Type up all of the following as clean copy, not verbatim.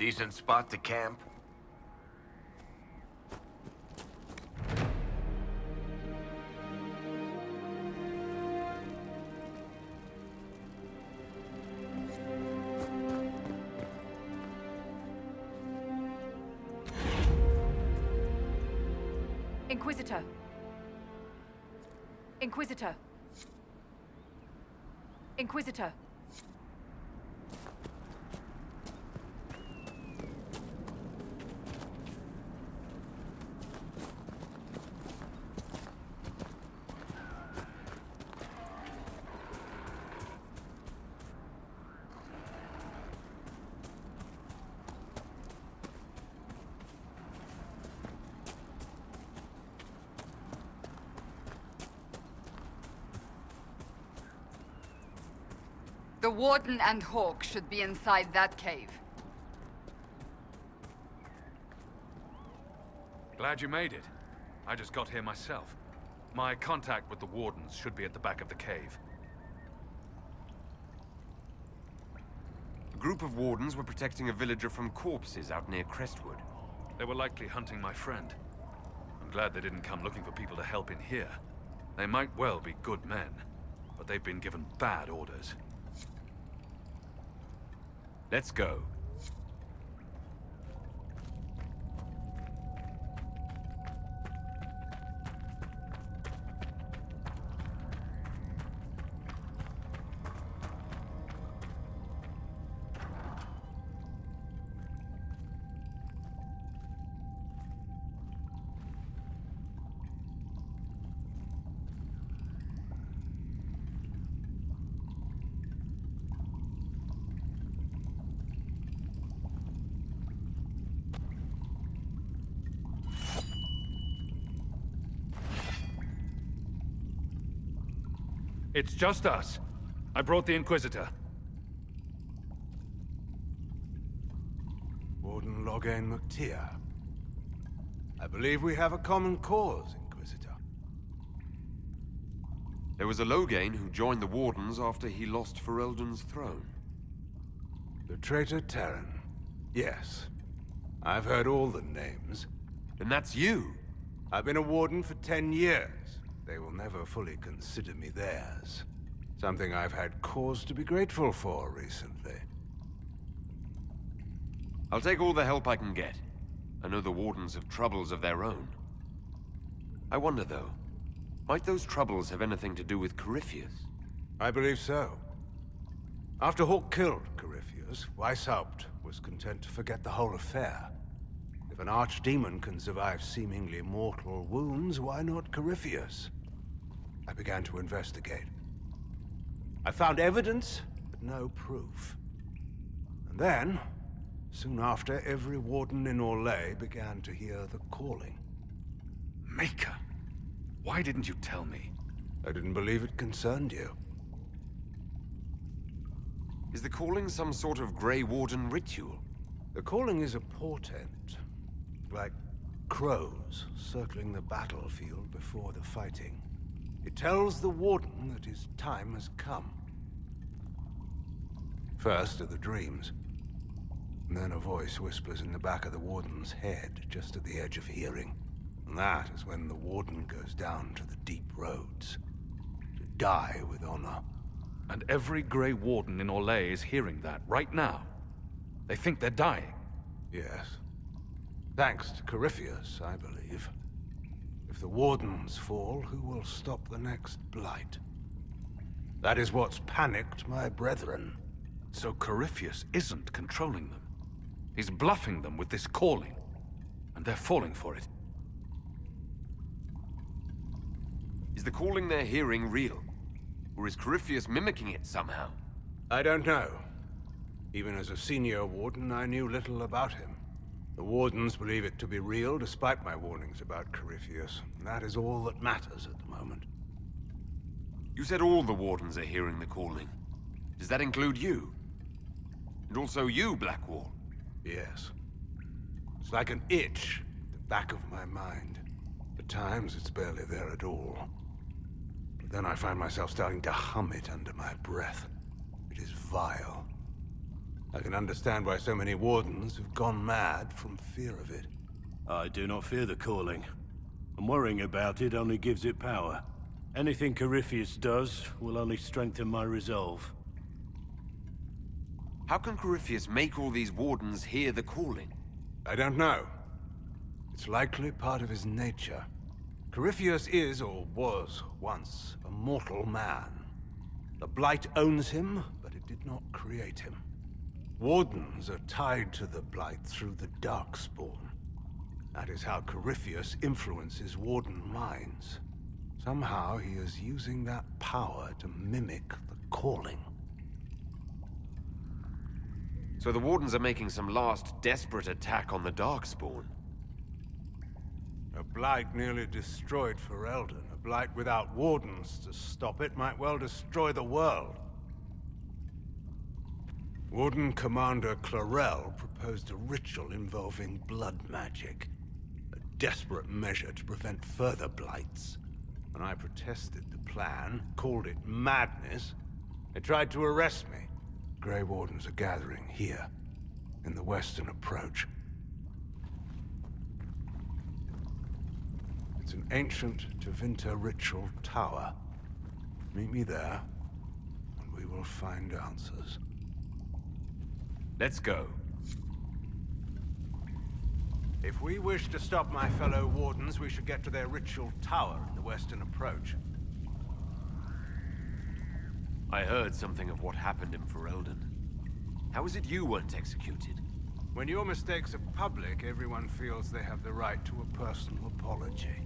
Decent spot to camp? Inquisitor. Inquisitor. Inquisitor. The Warden and Hawk should be inside that cave. Glad you made it. I just got here myself. My contact with the Wardens should be at the back of the cave. A group of Wardens were protecting a villager from corpses out near Crestwood. They were likely hunting my friend. I'm glad they didn't come looking for people to help in here. They might well be good men, but they've been given bad orders. Let's go. It's just us. I brought the Inquisitor. Warden Loghain McTeer. I believe we have a common cause, Inquisitor. There was a Loghain who joined the Wardens after he lost Ferelden's throne. The traitor Terran. Yes. I've heard all the names. And that's you! I've been a Warden for 10 years. They will never fully consider me theirs. Something I've had cause to be grateful for recently. I'll take all the help I can get. I know the Wardens have troubles of their own. I wonder, though, might those troubles have anything to do with Corypheus? I believe so. After Hawk killed Corypheus, Weishaupt was content to forget the whole affair. If an archdemon can survive seemingly mortal wounds, why not Corypheus? I began to investigate. I found evidence, but no proof. And then, soon after, every Warden in Orlais began to hear the calling. Maker! Why didn't you tell me? I didn't believe it concerned you. Is the calling some sort of Grey Warden ritual? The calling is a portent. Like crows circling the battlefield before the fighting. It tells the Warden that his time has come. First are the dreams. And then a voice whispers in the back of the Warden's head, just at the edge of hearing. And that is when the Warden goes down to the deep roads. To die with honor. And every Grey Warden in Orlais is hearing that right now. They think they're dying. Yes. Thanks to Corypheus, I believe. If the Wardens fall, who will stop the next blight? That is what's panicked my brethren. So Corypheus isn't controlling them. He's bluffing them with this calling. And they're falling for it. Is the calling they're hearing real? Or is Corypheus mimicking it somehow? I don't know. Even as a senior Warden, I knew little about him. The Wardens believe it to be real, despite my warnings about Corypheus. And that is all that matters at the moment. You said all the Wardens are hearing the calling. Does that include you? And also you, Blackwall? Yes. It's like an itch at the back of my mind. At times, it's barely there at all. But then I find myself starting to hum it under my breath. It is vile. I can understand why so many wardens have gone mad from fear of it. I do not fear the calling. And worrying about it only gives it power. Anything Corypheus does will only strengthen my resolve. How can Corypheus make all these wardens hear the calling? I don't know. It's likely part of his nature. Corypheus is, or was, once a mortal man. The Blight owns him, but it did not create him. Wardens are tied to the Blight through the Darkspawn. That is how Corypheus influences Warden minds. Somehow he is using that power to mimic the calling. So the Wardens are making some last desperate attack on the Darkspawn. A Blight nearly destroyed Ferelden. A Blight without Wardens to stop it might well destroy the world. Warden Commander Clarel proposed a ritual involving blood magic. A desperate measure to prevent further blights. When I protested the plan, called it madness, they tried to arrest me. Grey Wardens are gathering here, in the western approach. It's an ancient Tevinter ritual tower. Meet me there, and we will find answers. Let's go. If we wish to stop my fellow Wardens, we should get to their ritual tower in the western approach. I heard something of what happened in Ferelden. How is it you weren't executed? When your mistakes are public, everyone feels they have the right to a personal apology.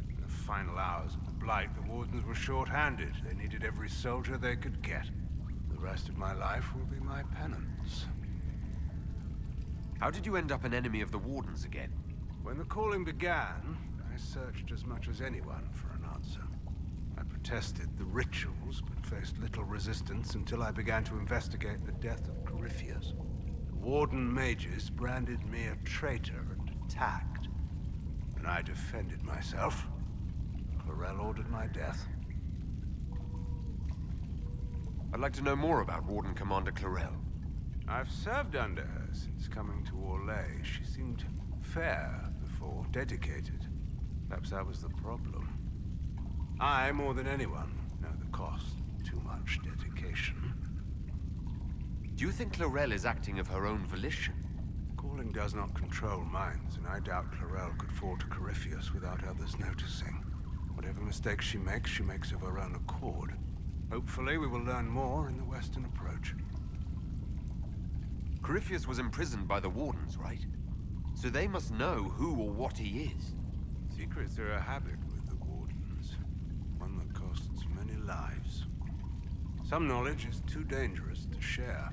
In the final hours of the Blight, the Wardens were short-handed. They needed every soldier they could get. The rest of my life will be my penance. How did you end up an enemy of the Wardens again? When the calling began, I searched as much as anyone for an answer. I protested the rituals, but faced little resistance until I began to investigate the death of Corypheus. The Warden mages branded me a traitor and attacked. When I defended myself, Clarel ordered my death. I'd like to know more about Warden Commander Clarel. I've served under her since coming to Orlais. She seemed fair before, dedicated. Perhaps that was the problem. I, more than anyone, know the cost of too much dedication. Do you think Clarel is acting of her own volition? Calling does not control minds, and I doubt Clarel could fall to Corypheus without others noticing. Whatever mistakes she makes of her own accord. Hopefully we will learn more in the western approach. Corypheus was imprisoned by the Wardens, right? So they must know who or what he is. Secrets are a habit with the Wardens. One that costs many lives. Some knowledge is too dangerous to share.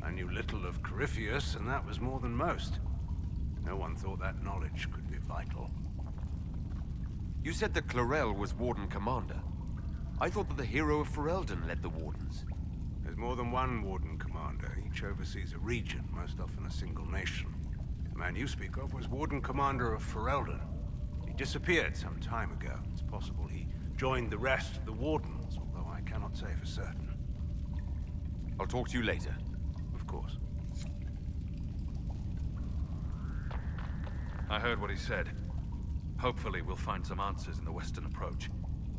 I knew little of Corypheus, and that was more than most. No one thought that knowledge could be vital. You said that Clarel was Warden Commander. I thought that the hero of Ferelden led the Wardens. There's more than one Warden Commander. Each oversees a region, most often a single nation. The man you speak of was Warden Commander of Ferelden. He disappeared some time ago. It's possible he joined the rest of the Wardens, although I cannot say for certain. I'll talk to you later. Of course. I heard what he said. Hopefully we'll find some answers in the western approach,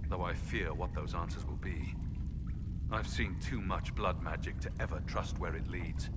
though I fear what those answers will be. I've seen too much blood magic to ever trust where it leads.